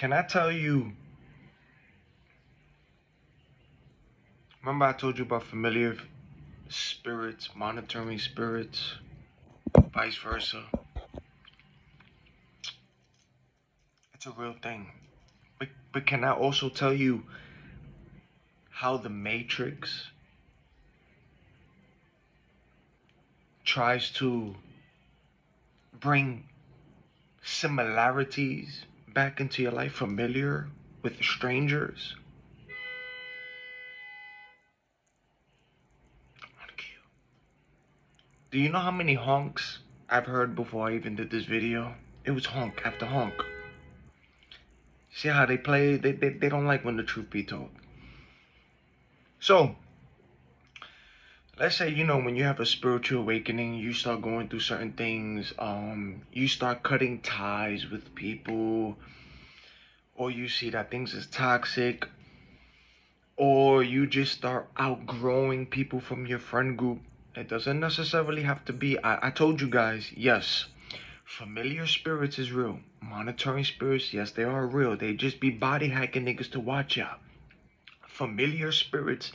Can I tell you? Remember I told you about familiar spirits, monitoring spirits, vice versa? It's a real thing. But can I also tell you how the Matrix tries to bring similarities back into your life, familiar with strangers? Do you know how many honks I've heard before I even did this video? It was honk after honk. See how they play? They don't like when the truth be told. So, let's say, when you have a spiritual awakening, you start going through certain things, you start cutting ties with people, or you see that things is toxic, or you just start outgrowing people from your friend group. It doesn't necessarily have to be, I told you guys, yes, familiar spirits is real. Monitoring spirits, yes, they are real. They just be body hacking niggas to watch out. Familiar spirits,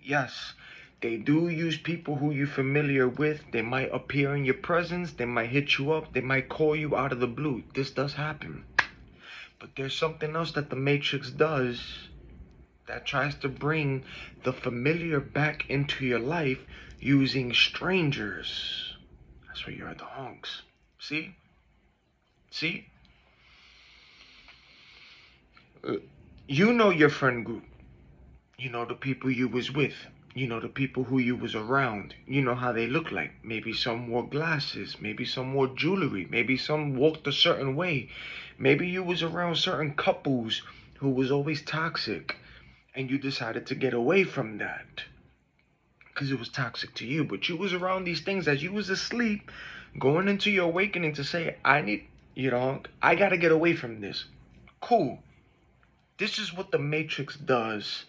yes, they do use people who you're familiar with. They might appear in your presence. They might hit you up. They might call you out of the blue. This does happen. But there's something else that the Matrix does that tries to bring the familiar back into your life using strangers. That's where you're at the honks. See? See? You know your friend group. You know the people you was with. You know the people who you was around. You know how they look like. Maybe some wore glasses. Maybe some wore jewelry. Maybe some walked a certain way. Maybe you was around certain couples who was always toxic. And you decided to get away from that because it was toxic to you. But you was around these things as you was asleep, going into your awakening to say, I gotta get away from this. Cool. This is what the Matrix does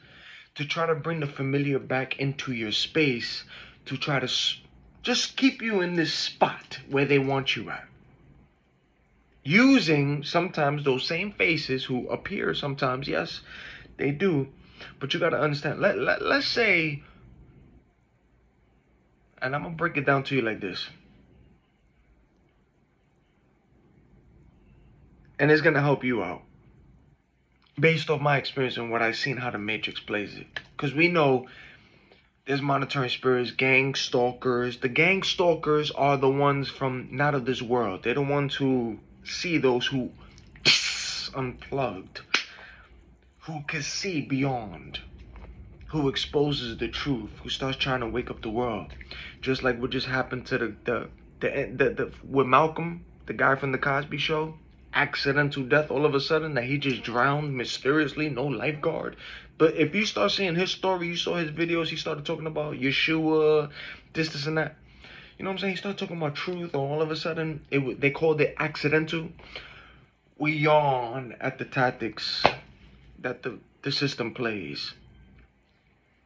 to try to bring the familiar back into your space, to try to just keep you in this spot where they want you at. Using sometimes those same faces who appear sometimes, yes, they do. But you got to understand, let's say, and I'm going to break it down to you like this. And it's going to help you out. Based off my experience and what I've seen how the Matrix plays it. Because we know there's monitoring spirits, gang stalkers. The gang stalkers are the ones from not of this world. They're the ones who see those who unplugged. Who can see beyond. Who exposes the truth, who starts trying to wake up the world, just like what just happened to the with Malcolm, the guy from the Cosby Show, accidental death all of a sudden, that he just drowned mysteriously, no lifeguard. But if you start seeing his story, you saw his videos, he started talking about Yeshua, this and that. You know what I'm saying? He started talking about truth, and all of a sudden, they called it accidental. We yawn at the tactics that the system plays.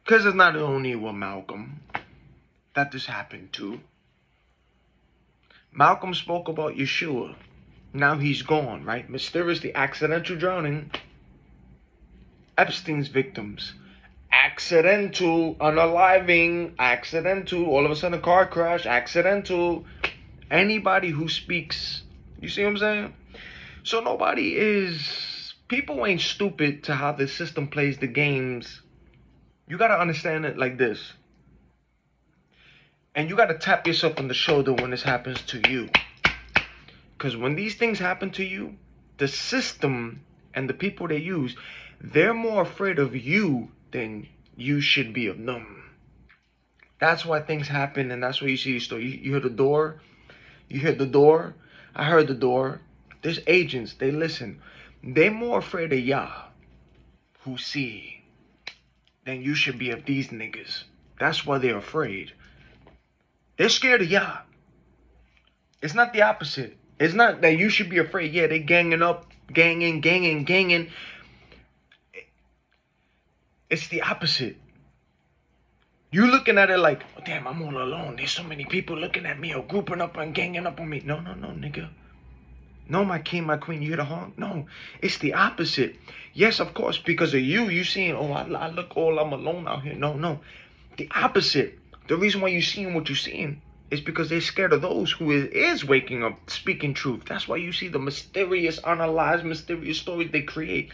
Because it's not only with Malcolm that this happened to. Malcolm spoke about Yeshua. Now he's gone, right? Mysteriously, accidental drowning. Epstein's victims. Accidental, unaliving, accidental, all of a sudden a car crash, accidental. Anybody who speaks, you see what I'm saying? So people ain't stupid to how the system plays the games. You got to understand it like this. And you got to tap yourself on the shoulder when this happens to you. Because when these things happen to you, the system and the people they use, they're more afraid of you than you should be of them. That's why things happen, and that's why you see the story. You hear the door. You hear the door. I heard the door. There's agents. They listen. They're more afraid of Yah, who see, than you should be of these niggas. That's why they're afraid. They're scared of Yah. It's not the opposite. It's not that you should be afraid. Yeah, they ganging up, ganging. It's the opposite. You looking at it like, oh, damn, I'm all alone. There's so many people looking at me or grouping up and ganging up on me. No, nigga. No, my king, my queen, you hear the honk? No, it's the opposite. Yes, of course, because of you seeing, oh, I look all, I'm alone out here. No, no. The opposite. The reason why you're seeing what you're seeing is because they're scared of those who is waking up, speaking truth. That's why you see the mysterious, unalive, mysterious stories they create.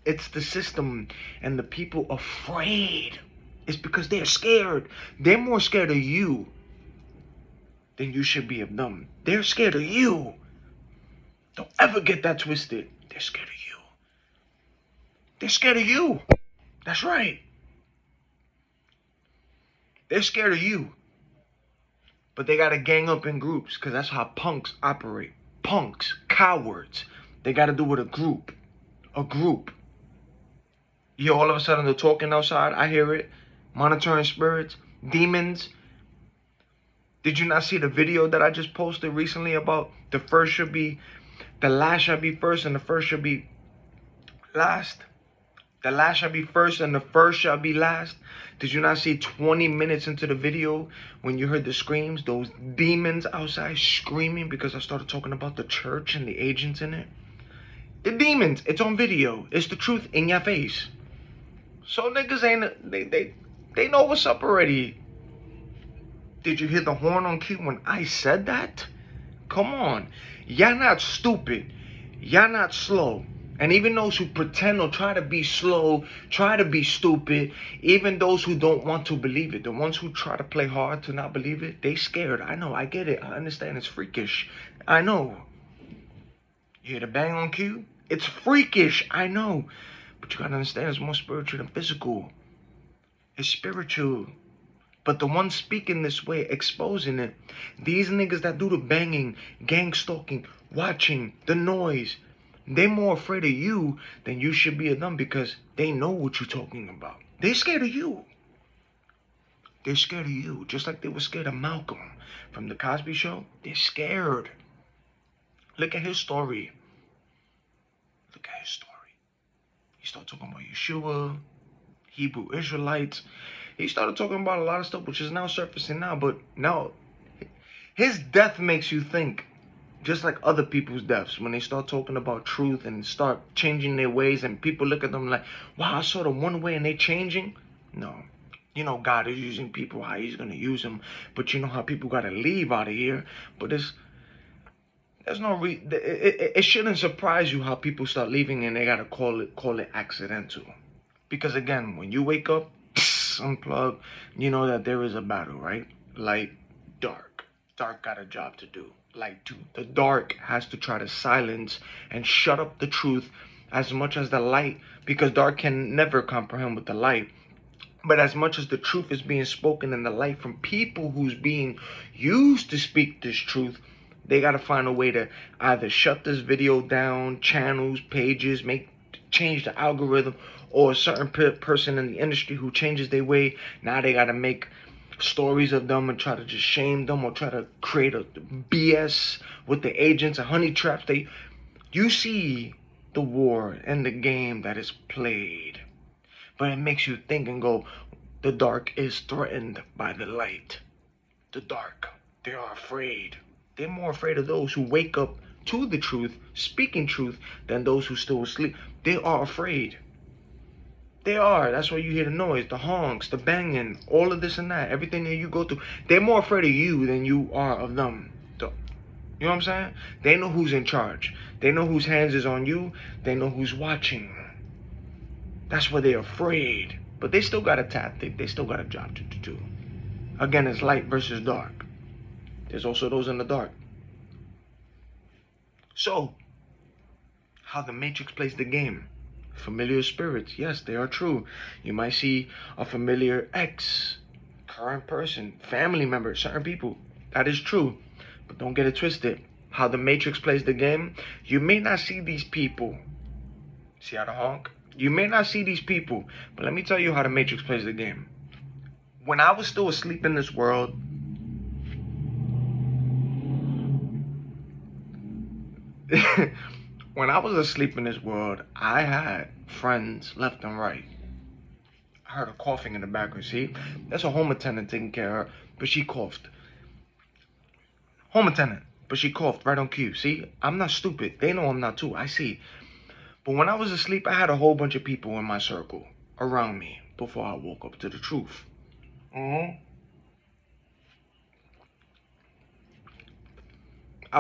It's the system and the people afraid. It's because they're scared. They're more scared of you than you should be of them. They're scared of you. Don't ever get that twisted. They're scared of you. They're scared of you. That's right. They're scared of you. But they gotta gang up in groups because that's how punks operate. Punks, cowards. They gotta do with a group. A group. You all of a sudden they're talking outside. I hear it. Monitoring spirits. Demons. Did you not see the video that I just posted recently about the last shall be first and the first shall be last? The last shall be first and the first shall be last. Did you not see 20 minutes into the video when you heard the screams, those demons outside screaming because I started talking about the church and the agents in it? The demons, it's on video. It's the truth in your face. So niggas they know what's up already. Did you hear the horn on cue when I said that? Come on. Y'all not stupid. Y'all not slow. And even those who pretend or try to be slow, try to be stupid, even those who don't want to believe it, the ones who try to play hard to not believe it, they scared. I know, I get it. I understand it's freakish. I know. You hear the bang on cue? It's freakish. I know. But you gotta understand it's more spiritual than physical. It's spiritual. But the ones speaking this way, exposing it, these niggas that do the banging, gang stalking, watching, the noise, they're more afraid of you than you should be of them because they know what you're talking about. They're scared of you. They're scared of you. Just like they were scared of Malcolm from the Cosby Show. They're scared. Look at his story. Look at his story. He started talking about Yeshua, Hebrew Israelites. He started talking about a lot of stuff which is now surfacing now. But now, his death makes you think. Just like other people's deaths, when they start talking about truth and start changing their ways and people look at them like, wow, I saw them one way and they changing. No. You know God is using people how he's going to use them. But you know how people got to leave out of here. But there's no it shouldn't surprise you how people start leaving and they got to call it accidental. Because again, when you wake up, unplug, you know that there is a battle, right? Light, dark. Dark got a job to do. Light too. The dark has to try to silence and shut up the truth as much as the light, because dark can never comprehend with the light. But as much as the truth is being spoken in the light from people who's being used to speak this truth, they got to find a way to either shut this video down, channels, pages, change the algorithm, or a certain person in the industry who changes their way. Now they got to make stories of them and try to just shame them or try to create a BS with the agents and honey traps. You see the war and the game that is played, but it makes you think and go, the dark is threatened by the light. The dark, they are afraid. They're more afraid of those who wake up to the truth, speaking truth, than those who still sleep. They are afraid. They are. That's why you hear the noise, the honks, the banging, all of this and that, everything that you go through. They're more afraid of you than you are of them. You know what I'm saying? They know who's in charge. They know whose hands is on you. They know who's watching. That's why they're afraid. But they still got a tactic. They still got a job to do. Again, it's light versus dark. There's also those in the dark. So, how the Matrix plays the game. Familiar spirits, yes, they are true. You might see a familiar ex, current person, family member, certain people. That is true. But don't get it twisted. How the Matrix plays the game, you may not see these people. See how the honk? You may not see these people, but let me tell you how the Matrix plays the game. When I was still asleep in this world, when I was asleep in this world, I had friends left and right. I heard her coughing in the background. See, that's a home attendant taking care of her, but she coughed. Home attendant, But she coughed right on cue. See, I'm not stupid. They know I'm not too. I see. But when I was asleep, I had a whole bunch of people in my circle around me before I woke up to the truth. I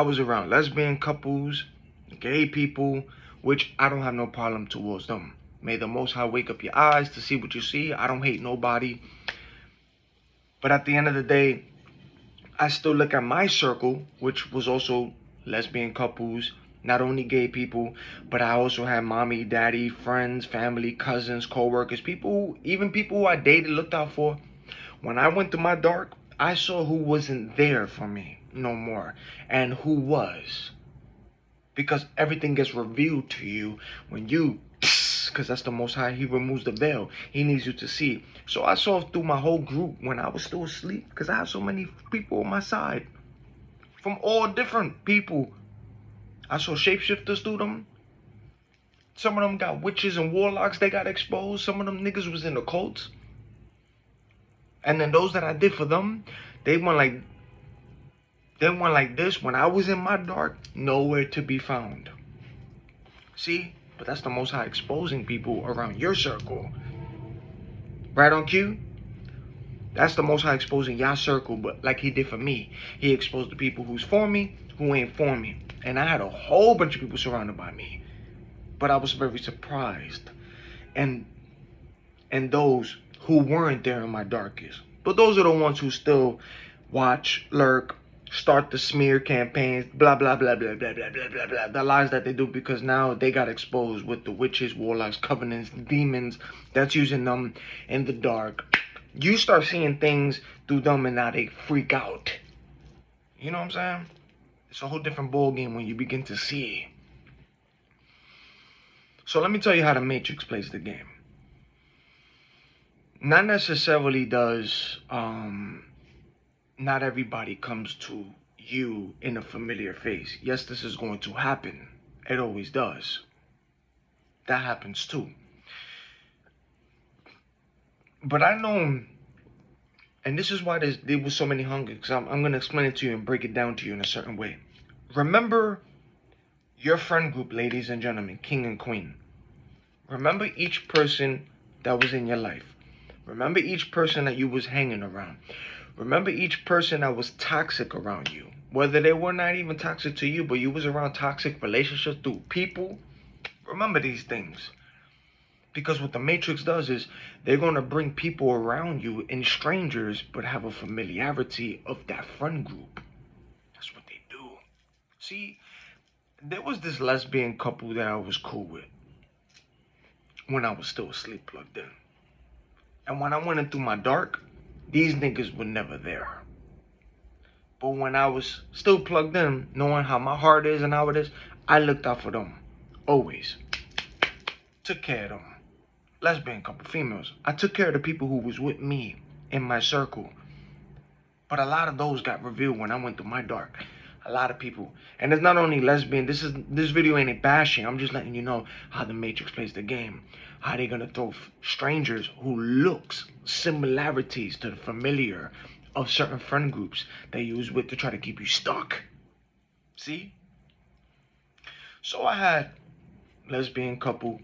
was around lesbian couples, gay people, which I don't have no problem towards them. May the Most High wake up your eyes to see what you see. I don't hate nobody. But at the end of the day, I still look at my circle, which was also lesbian couples, not only gay people, but I also had mommy, daddy, friends, family, cousins, co-workers, people, even people who I dated, looked out for. When I went through my dark, I saw who wasn't there for me no more and who was. Because everything gets revealed to you when you, because that's the Most High, He removes the veil. He needs you to see. So I saw through my whole group when I was still asleep, because I had so many people on my side from all different people. I saw shapeshifters through them. Some of them got witches and warlocks. They got exposed. Some of them niggas was in the cults. And then those that I did for them, they went like this. When I was in my dark, nowhere to be found. See? But that's the Most High exposing people around your circle. Right on cue? That's the Most High exposing your circle, but like He did for me. He exposed the people who's for me, who ain't for me. And I had a whole bunch of people surrounded by me. But I was very surprised. And those who weren't there in my darkest. But those are the ones who still watch, lurk, start the smear campaigns, blah, blah, blah, blah, blah, blah, blah, blah, blah. The lies that they do because now they got exposed with the witches, warlocks, covenants, demons that's using them in the dark. You start seeing things through them and now they freak out. You know what I'm saying? It's a whole different ball game when you begin to see. So let me tell you how the Matrix plays the game. Not necessarily does not everybody comes to you in a familiar face. Yes, this is going to happen. It always does. That happens too. But I know, and this is why there was so many hunger, because I'm going to explain it to you and break it down to you in a certain way. Remember your friend group, ladies and gentlemen, king and queen. Remember each person that was in your life. Remember each person that you was hanging around. Remember each person that was toxic around you. Whether they were not even toxic to you, but you was around toxic relationships through people. Remember these things. Because what the Matrix does is they're going to bring people around you and strangers, but have a familiarity of that friend group. That's what they do. See, there was this lesbian couple that I was cool with when I was still asleep plugged in. And when I went into my dark, these niggas were never there. But when I was still plugged in, knowing how my heart is and how it is, I looked out for them. Always. Took care of them. Lesbian couple, females. I took care of the people who was with me in my circle. But a lot of those got revealed when I went through my dark. A lot of people. And it's not only lesbian. This video ain't a bashing. I'm just letting you know how the Matrix plays the game. How they gonna throw strangers who looks similarities to the familiar of certain friend groups they use with to try to keep you stuck. See? So I had lesbian couple.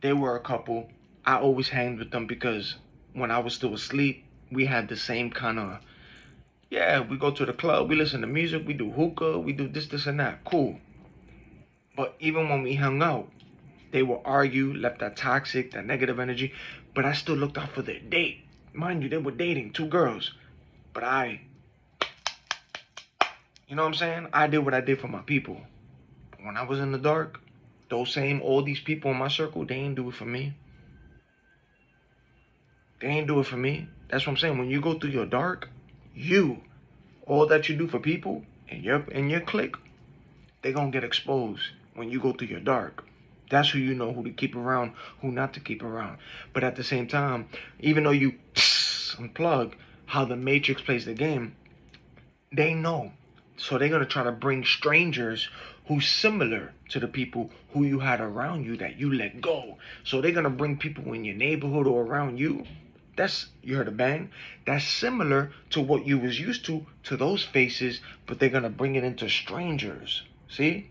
They were a couple. I always hanged with them because when I was still asleep, we had the same kind of, yeah, we go to the club, we listen to music, we do hookah, we do this, and that. Cool. But even when we hung out, they would argue, left that toxic, that negative energy, but I still looked out for their date. Mind you, they were dating 2 girls. But you know what I'm saying? I did what I did for my people. But when I was in the dark, all these people in my circle, they ain't do it for me. They ain't do it for me. That's what I'm saying. When you go through your dark, all that you do for people in your clique, they gonna get exposed when you go through your dark. That's who you know who to keep around, who not to keep around. But at the same time, even though you unplug how the Matrix plays the game, they know. So they're gonna try to bring strangers who's similar to the people who you had around you that you let go. So they're gonna bring people in your neighborhood or around you you heard a bang? That's similar to what you was used to those faces, but they're gonna bring it into strangers. See?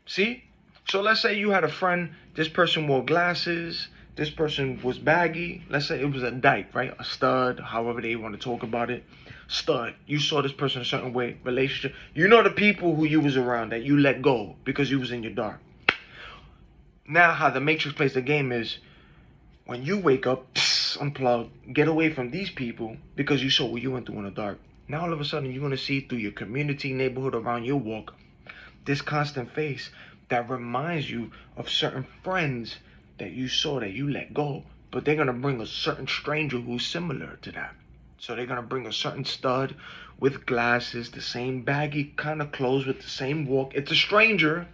See? So let's say you had a friend, this person wore glasses, this person was baggy. Let's say it was a dyke, right? A stud, however they want to talk about it. Stud. You saw this person a certain way, relationship. You know the people who you was around that you let go because you was in your dark. Now how the Matrix plays the game is when you wake up, unplug, get away from these people because you saw what you went through in the dark. Now all of a sudden you're going to see through your community, neighborhood, around your walk, this constant face that reminds you of certain friends that you saw that you let go, but they're going to bring a certain stranger who's similar to that. So they're going to bring a certain stud with glasses, the same baggy kind of clothes with the same walk. It's a stranger,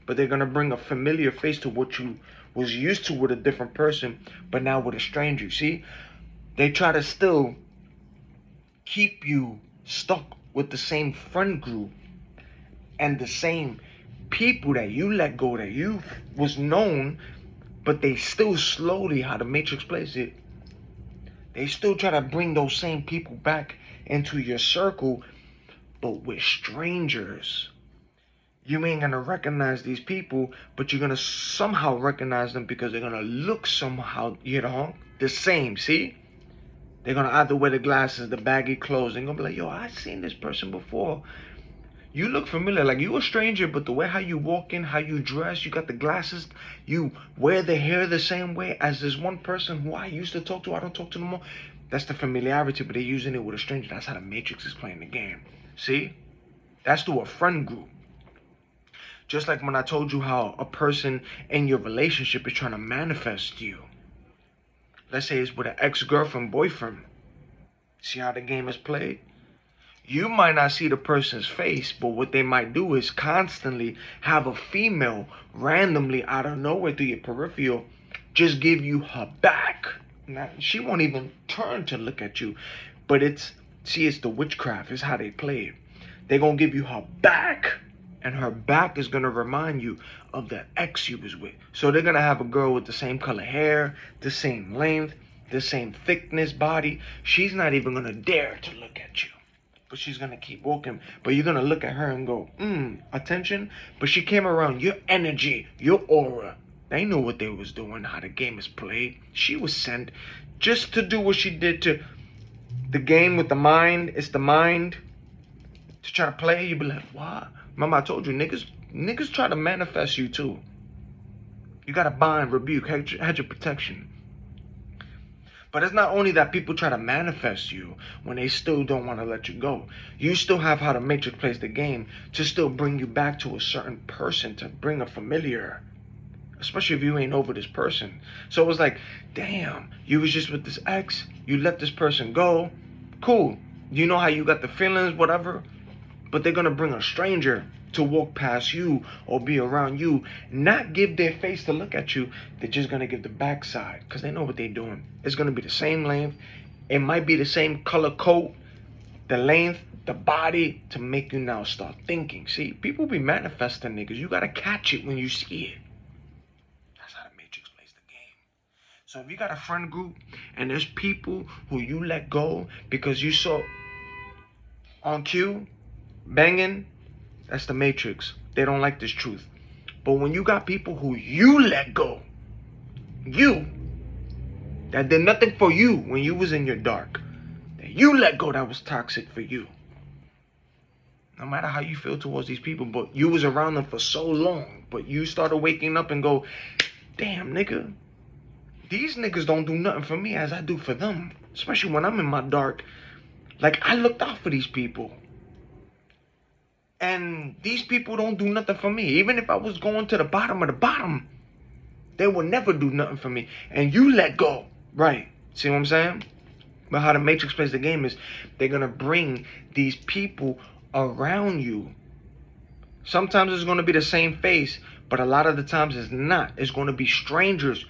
but they're going to bring a familiar face to what you was used to with a different person, but now with a stranger. See, they try to still keep you stuck with the same friend group and the same people that you let go, that you was known, but they still slowly, how the Matrix plays it, they still try to bring those same people back into your circle, but with strangers. You ain't gonna recognize these people, but you're gonna somehow recognize them because they're gonna look somehow, the same, see? They're gonna either wear the glasses, the baggy clothes, and gonna be like, yo, I seen this person before. You look familiar, like you a stranger, but the way how you walk in, how you dress, you got the glasses, you wear the hair the same way as this one person who I used to talk to, I don't talk to no more. That's the familiarity, but they're using it with a stranger. That's how the Matrix is playing the game. See? That's through a friend group. Just like when I told you how a person in your relationship is trying to manifest you. Let's say it's with an ex-girlfriend, boyfriend. See how the game is played? You might not see the person's face, but what they might do is constantly have a female randomly out of nowhere through your peripheral just give you her back. Now, she won't even turn to look at you, but it's the witchcraft. It's how they play it. They're going to give you her back, and her back is going to remind you of the ex you was with. So they're going to have a girl with the same color hair, the same length, the same thickness body. She's not even going to dare to look at you. But she's going to keep walking. But you're going to look at her and go, attention. But she came around your energy, your aura. They knew what they was doing, how the game is played. She was sent just to do what she did to the game with the mind. It's the mind to try to play. You be like, what? Remember I told you, niggas try to manifest you too. You got to bind, rebuke, hedge your protection. But it's not only that people try to manifest you when they still don't want to let you go. You still have how the Matrix plays the game to still bring you back to a certain person, to bring a familiar. Especially if you ain't over this person. So it was like, damn, you was just with this ex. You let this person go. Cool. You know how you got the feelings, whatever. But they're going to bring a stranger to walk past you or be around you, not give their face to look at you. They're just going to give the backside because they know what they're doing. It's going to be the same length. It might be the same color coat, the length, the body, to make you now start thinking. See, people be manifesting niggas. You got to catch it when you see it. That's how the Matrix plays the game. So if you got a friend group and there's people who you let go because you saw on cue, banging, that's the Matrix. They don't like this truth. But when you got people who you let go, that did nothing for you when you was in your dark, that you let go, that was toxic for you. No matter how you feel towards these people, but you was around them for so long, but you started waking up and go, damn, nigga, these niggas don't do nothing for me as I do for them. Especially when I'm in my dark. Like, I looked out for these people. And these people don't do nothing for me. Even if I was going to the bottom of the bottom, they would never do nothing for me. And you let go. Right. See what I'm saying? But how the Matrix plays the game is they're going to bring these people around you. Sometimes it's going to be the same face, but a lot of the times it's not. It's going to be strangers.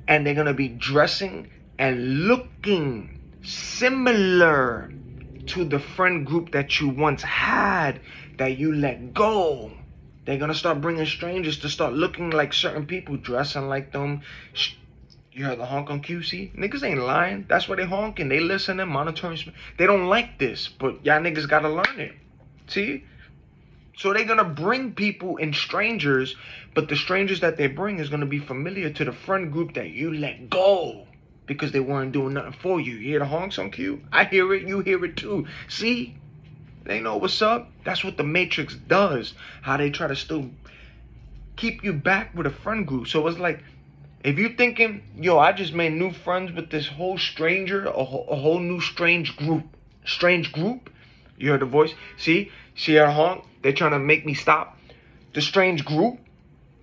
And they're going to be dressing and looking similar to the friend group that you once had, that you let go. They're going to start bringing strangers to start looking like certain people, dressing like them, You heard the honk on QC? Niggas ain't lying. That's why they honking. They listening, monitoring. They don't like this, but y'all niggas gotta learn it. See? So they're gonna bring people and strangers, but the strangers that they bring is gonna be familiar to the friend group that you let go because they weren't doing nothing for you. You hear the honks on Q? I hear it. You hear it too. See? They know what's up. That's what the Matrix does. How they try to still keep you back with a friend group. So it's like, if you thinking, yo, I just made new friends with this whole stranger, a whole new strange group. You heard the voice? See her honk? They're trying to make me stop the strange group.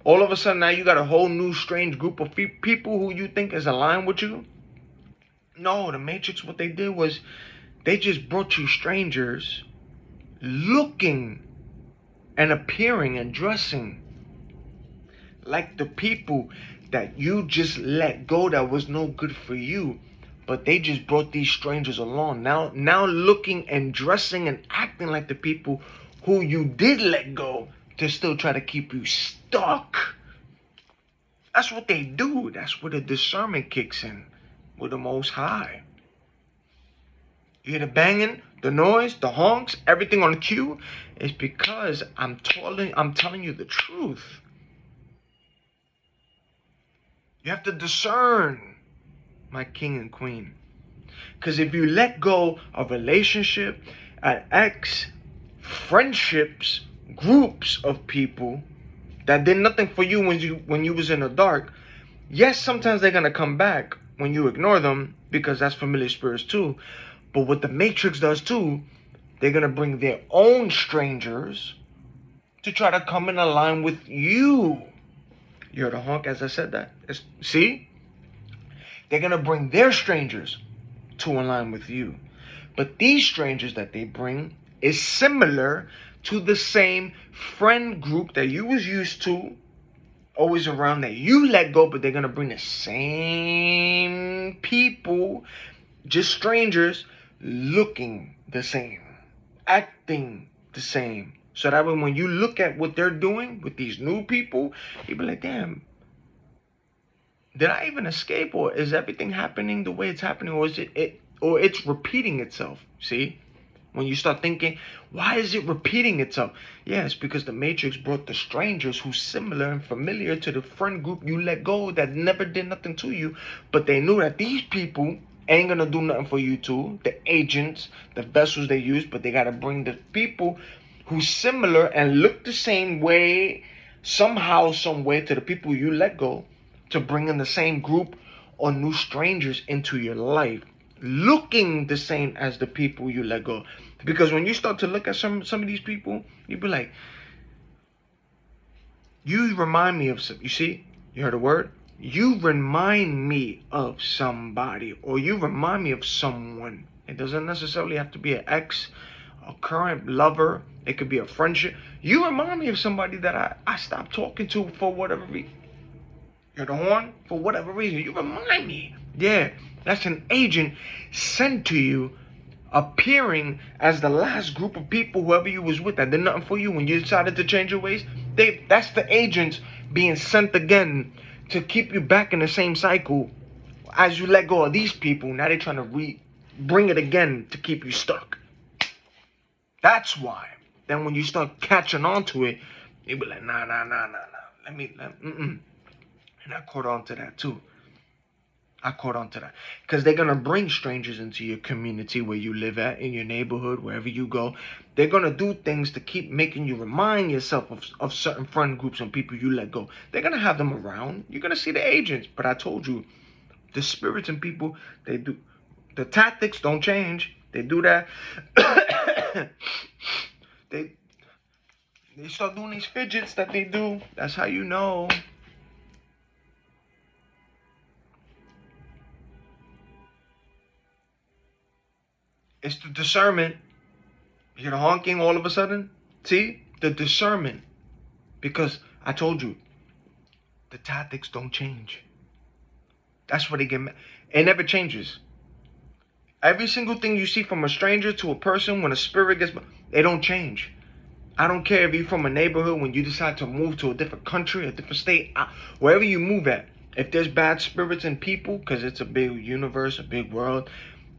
All of a sudden now you got a whole new strange group of people who you think is aligned with you. No, the Matrix, what they did was they just brought you strangers looking and appearing and dressing like the people that you just let go that was no good for you. But they just brought these strangers along. Now looking and dressing and acting like the people who you did let go to still try to keep you stuck. That's what they do. That's where the discernment kicks in with the Most High. You hear the banging, the noise, the honks, everything on cue? It's because I'm telling you the truth. You have to discern, my king and queen. Because if you let go of relationship, an ex, friendships, groups of people that did nothing for you when you was in the dark, yes, sometimes they're gonna come back when you ignore them because that's familiar spirits too. But what the Matrix does too, they're gonna bring their own strangers to try to come and align with you. You heard a honk as I said that? See? They're gonna bring their strangers to align with you. But these strangers that they bring is similar to the same friend group that you was used to, always around, that you let go, but they're gonna bring the same people, just strangers, looking the same, acting the same. So that when you look at what they're doing with these new people, you be like, damn, did I even escape, or is everything happening the way it's happening, or is it's repeating itself? See? When you start thinking, why is it repeating itself? Yeah, it's because the Matrix brought the strangers who's similar and familiar to the friend group you let go that never did nothing to you, but they knew that these people ain't gonna do nothing for you too. The agents, the vessels they use, but they gotta bring the people who's similar and look the same way, somehow, some way, to the people you let go, to bring in the same group or new strangers into your life, looking the same as the people you let go. Because when you start to look at some of these people, you be like, you remind me of some. You see, you heard a word? You remind me of somebody, or you remind me of someone. It doesn't necessarily have to be an ex, a current lover. It could be a friendship. You remind me of somebody that I stopped talking to for whatever reason. You're the horn for whatever reason. You remind me. Yeah, that's an agent sent to you, appearing as the last group of people, whoever you was with, that did nothing for you when you decided to change your ways. That's the agents being sent again to keep you back in the same cycle. As you let go of these people, now they're trying to bring it again to keep you stuck. That's why. Then when you start catching on to it, you be like, nah. And I caught on to that too. Because they're going to bring strangers into your community where you live at, in your neighborhood, wherever you go. They're going to do things to keep making you remind yourself of certain friend groups and people you let go. They're going to have them around. You're going to see the agents. But I told you, the spirits and people, they do. The tactics don't change. They do that. They start doing these fidgets that they do. That's how you know. It's the discernment. You hear the honking all of a sudden? See? The discernment. Because I told you, the tactics don't change. That's where they get mad. It never changes. Every single thing you see from a stranger to a person, when a spirit gets, they don't change. I don't care if you're from a neighborhood, when you decide to move to a different country, a different state, wherever you move at. If there's bad spirits in people, because it's a big universe, a big world,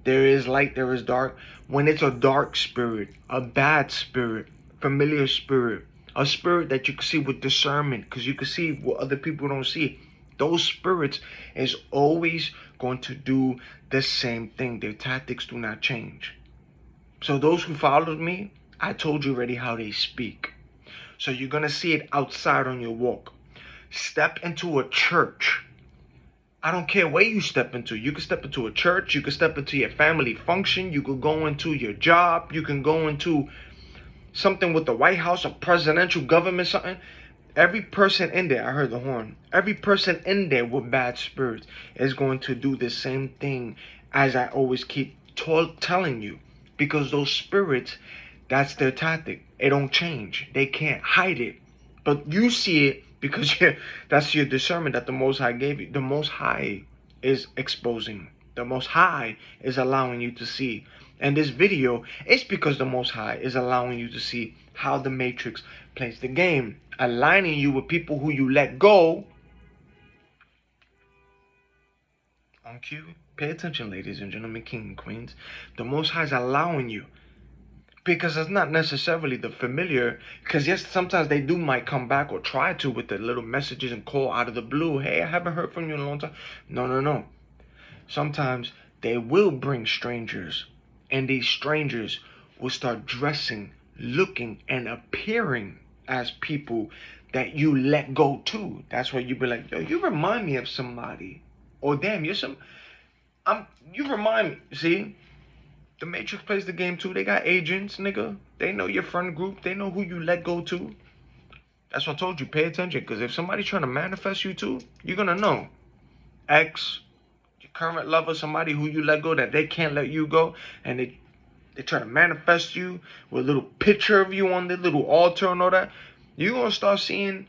there is light, there is dark. When it's a dark spirit, a bad spirit, familiar spirit, a spirit that you can see with discernment, because you can see what other people don't see, those spirits is always going to do the same thing. Their tactics do not change. So those who followed me, I told you already how they speak. So you're going to see it outside on your walk. Step into a church. I don't care where you step into. You can step into a church. You can step into your family function. You could go into your job. You can go into something with the White House, a presidential government, something. Every person in there, I heard the horn. Every person in there with bad spirits is going to do the same thing as I always keep telling you. Because those spirits, that's their tactic. It don't change. They can't hide it. But you see it because that's your discernment that the Most High gave you. The Most High is exposing. The Most High is allowing you to see. And this video is because the Most High is allowing you to see how the Matrix plays the game. Aligning you with people who you let go. On cue. Pay attention, ladies and gentlemen, king and queens. The Most High is allowing you. Because it's not necessarily the familiar, because yes, sometimes they might come back or try to with the little messages and call out of the blue. Hey, I haven't heard from you in a long time. No. Sometimes they will bring strangers, and these strangers will start dressing, looking, and appearing as people that you let go to. That's why you be like, yo, you remind me of somebody. Or damn, you remind me. See? The Matrix plays the game too. They got agents, nigga. They know your friend group. They know who you let go to. That's what I told you. Pay attention. Because if somebody's trying to manifest you too, you're going to know. Ex, your current lover, somebody who you let go that they can't let you go. And they try to manifest you with a little picture of you on the little altar and all that. You're going to start seeing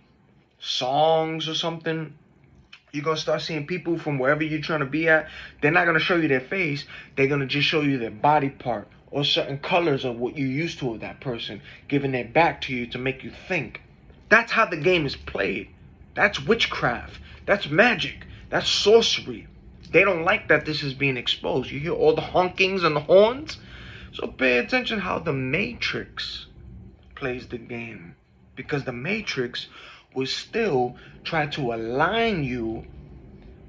songs or something. You're going to start seeing people from wherever you're trying to be at. They're not going to show you their face. They're going to just show you their body part or certain colors of what you're used to of that person, giving their back to you to make you think. That's how the game is played. That's witchcraft. That's magic. That's sorcery. They don't like that this is being exposed. You hear all the honkings and the horns? So pay attention how the Matrix plays the game. Because the Matrix will still try to align you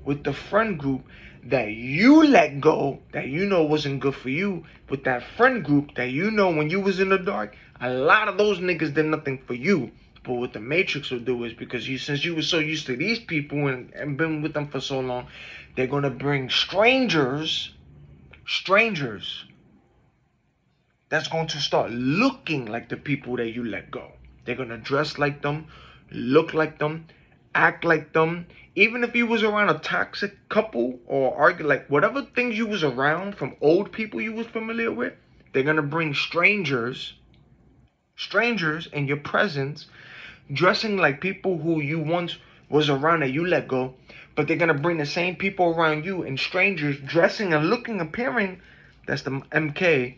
with the friend group that you let go, that you know wasn't good for you, with that friend group that you know when you was in the dark, a lot of those niggas did nothing for you. But what the Matrix will do is, because since you were so used to these people and been with them for so long, they're going to bring strangers that's going to start looking like the people that you let go. They're going to dress like them, look like them, act like them. Even if you was around a toxic couple or argue, like whatever things you was around from old people you was familiar with, they're going to bring strangers in your presence, dressing like people who you once was around that you let go. But they're going to bring the same people around you and strangers dressing and looking, appearing, that's the MK,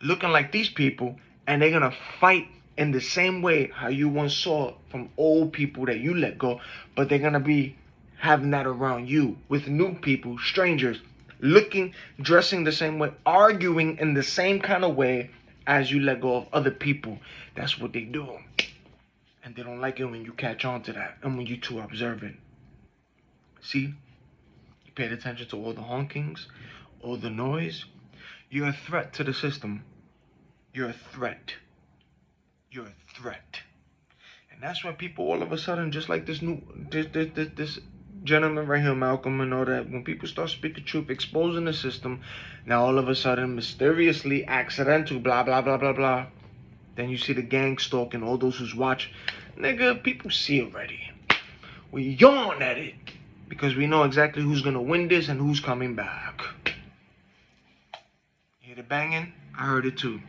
looking like these people, and they're gonna fight in the same way how you once saw from old people that you let go, but they're gonna be having that around you with new people, strangers, looking, dressing the same way, arguing in the same kind of way as you let go of other people. That's what they do. And they don't like it when you catch on to that and when you're too observant. See? You paid attention to all the honkings, all the noise. You're a threat to the system. You're a threat. You're a threat. And that's why people all of a sudden, just like this gentleman right here, Malcolm, and all that, when people start speaking truth, exposing the system, now all of a sudden, mysteriously, accidental, blah, blah, blah, blah, blah. Then you see the gang stalking, all those who's watch. Nigga, people see already. We yawn at it because we know exactly who's going to win this and who's coming back. You hear the banging? I heard it too.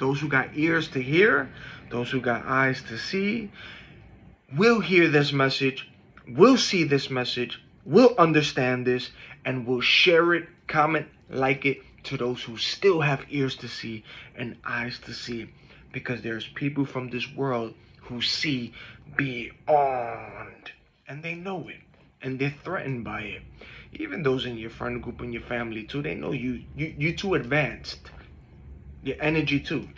Those who got ears to hear, those who got eyes to see, will hear this message, will see this message, will understand this, and will share it, comment, like it to those who still have ears to see and eyes to see. Because there's people from this world who see beyond. And they know it. and they're threatened by it. Even those in your friend group and your family too, they know you too advanced. Your energy too.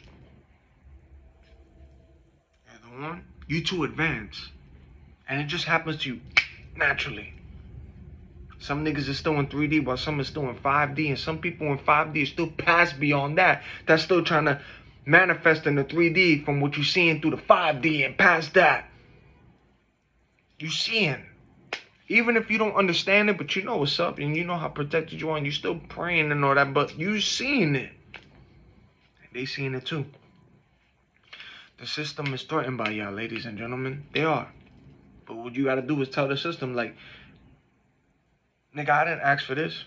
The one, you too advanced. And it just happens to you naturally. Some niggas is still in 3D while some is still in 5D, and some people in 5D is still past beyond that. That's still trying to manifest in the 3D from what you're seeing through the 5D and past that. You seeing. Even if you don't understand it, but you know what's up and you know how protected you are and you still praying and all that, but you seeing it. And they seeing it too. The system is threatened by y'all, ladies and gentlemen. They are. But what you gotta do is tell the system, like, nigga, I didn't ask for this.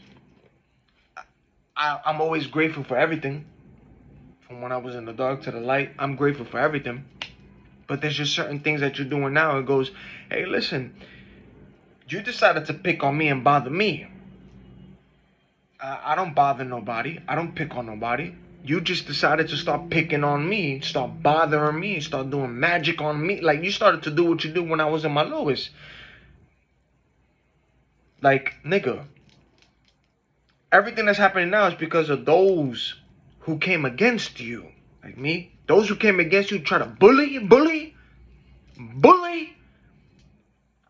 I'm always grateful for everything. From when I was in the dark to the light, I'm grateful for everything. But there's just certain things that you're doing now. It goes, hey, listen, you decided to pick on me and bother me. I don't bother nobody. I don't pick on nobody. You just decided to start picking on me, start bothering me, start doing magic on me. Like, you started to do what you did when I was in my lowest. Like, nigga, everything that's happening now is because of those who came against you. Like me. Those who came against you try to bully.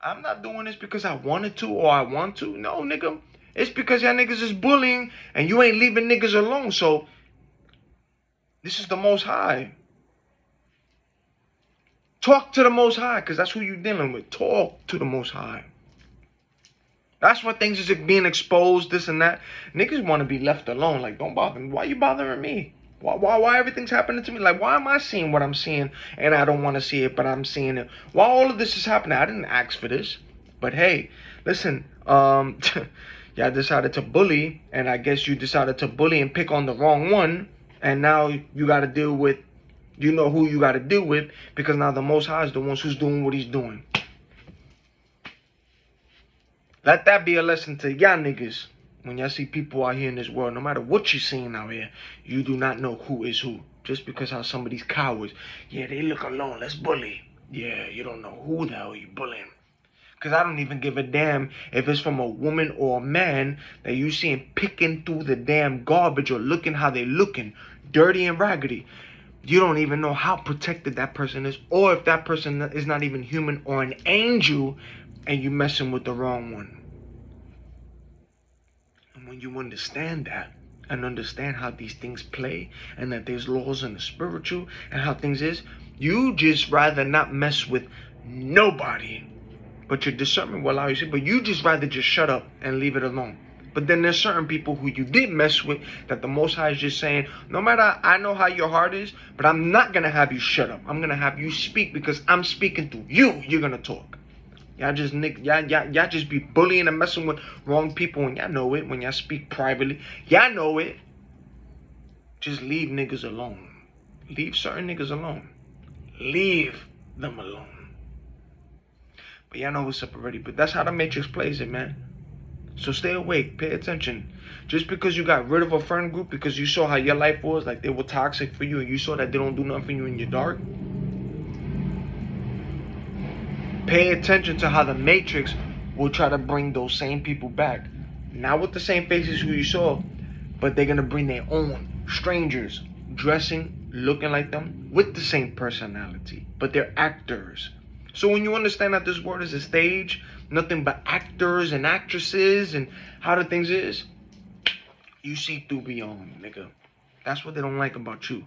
I'm not doing this because I wanted to or I want to. No, nigga. It's because y'all niggas is bullying and you ain't leaving niggas alone. So, this is the Most High. Talk to the Most High, because that's who you dealing with. Talk to the Most High. That's why things is being exposed, this and that. Niggas want to be left alone. Like, don't bother me. Why you bothering me? Why everything's happening to me? Like, why am I seeing what I'm seeing and I don't want to see it, but I'm seeing it? Why all of this is happening? I didn't ask for this. But hey, listen, y'all decided to bully, and I guess you decided to bully and pick on the wrong one, and now you got to deal with, you know who you got to deal with, because now the Most High is the one who's doing what he's doing. Let that be a lesson to y'all niggas. When y'all see people out here in this world, no matter what you're seeing out here, you do not know who is who. Just because how some of these cowards, yeah, they look alone, let's bully. Yeah, you don't know who the hell you bullying. Because I don't even give a damn if it's from a woman or a man that you seeing picking through the damn garbage or looking how they looking, dirty and raggedy. You don't even know how protected that person is, or if that person is not even human or an angel and you messing with the wrong one. And when you understand that and understand how these things play and that there's laws in the spiritual and how things is, you just rather not mess with nobody. But your discernment will allow you to, but you just rather just shut up and leave it alone. But then there's certain people who you did mess with that the Most High is just saying, no matter, I know how your heart is, but I'm not going to have you shut up. I'm going to have you speak because I'm speaking through you. You're going to talk. Y'all just be bullying and messing with wrong people, and y'all know it when y'all speak privately. Y'all know it. Just leave niggas alone. Leave certain niggas alone. Leave them alone. But y'all know what's up already. But that's how the Matrix plays it, man. So stay awake. Pay attention. Just because you got rid of a friend group, because you saw how your life was, like they were toxic for you, and you saw that they don't do nothing for you in your dark, pay attention to how the Matrix will try to bring those same people back. Not with the same faces who you saw, but they're going to bring their own strangers, dressing, looking like them, with the same personality. But they're actors. So when you understand that this world is a stage, nothing but actors and actresses and how the things is, you see through beyond, nigga. That's what they don't like about you.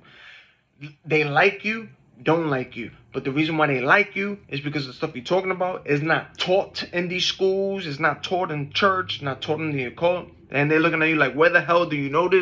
They like you, don't like you. But the reason why they like you is because the stuff you're talking about is not taught in these schools, it's not taught in church, not taught in the occult. And they're looking at you like, where the hell do you know this?